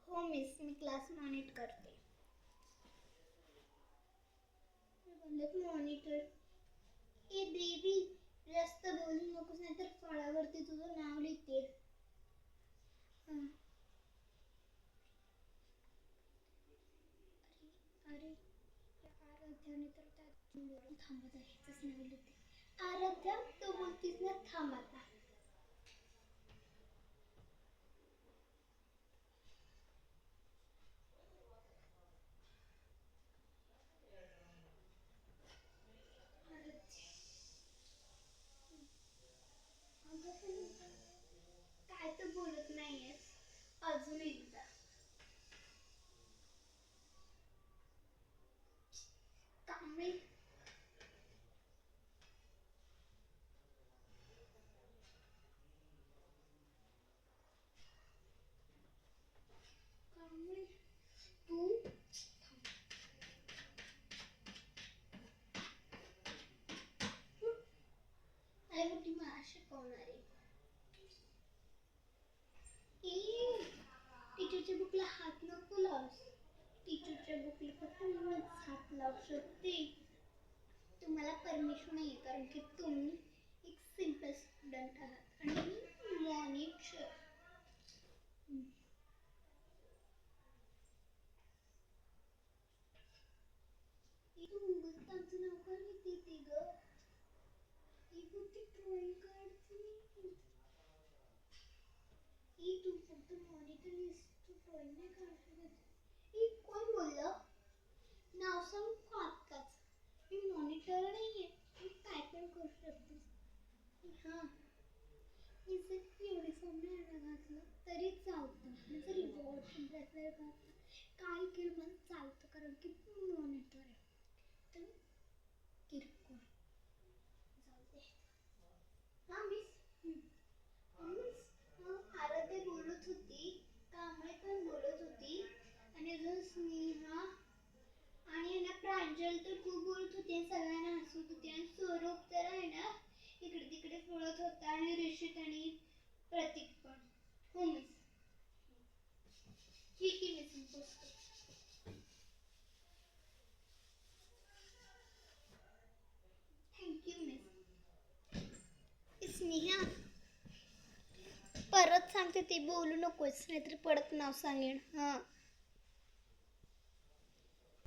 हो मिस, मी class monitor करते. Monitor ए देवी, जास्त बोलू नकोस नाहीतर फळावरती तुझं नाव लिहिते. अरे आराध्याने तर त्या थांबत आहेच नाव लिहिते. आराध्या, तू बोलतीस ना, थांब आता. काय तर बोलत नाहीयेस. अजून एकदा. कांबळे, कांबळे, तू अरे मोठी मला शिकवणारी. टीचरच्या बुकला हात नको लावस. टीचरच्या बुकला फक्त मीच हात लावू शकते. तुम्हाला परमिशन नाही आहे कारण की तुम्ही एक सिम्पल स्टुडंट आहात आणि मी मॉनिटर. तू आमचं नाव का लिहिते ग? ड्रॉइंग काढते. तू फक्त मॉनिटर तू ड्रॉइंग नाही काढू शकत. कोण बोललं? नाव सांग आत्ताच. मी मॉनिटर नाहीये, मी काय पण करू शकते. हां, मी जर युनिफॉर्म नाही घातलं तरी चालतं. मी जरी वॉच ब्रेसलेट घातलं काय केलं मला चालतं कारण की मॉनिटर आहे. तर किरकोळ जाऊ दे. हां मिस. आराध्या बोलत होती, कांबळे पण बोलत होती आणि अजून स्नेहा आणि ना प्रांजल तर खूप बोलत होती, सगळ्यांना हसवत होती आणि स्वरूप तर आहे ना इकडे तिकडे पळत होता आणि ऋषित आणि प्रतीक पण. हो मिस. ठीक आहे मिस, मी पोचते. Thank you miss. स्नेहा, परत सांगते ते बोलू नकोस नाहीतर परत नाव सांगेन. हां.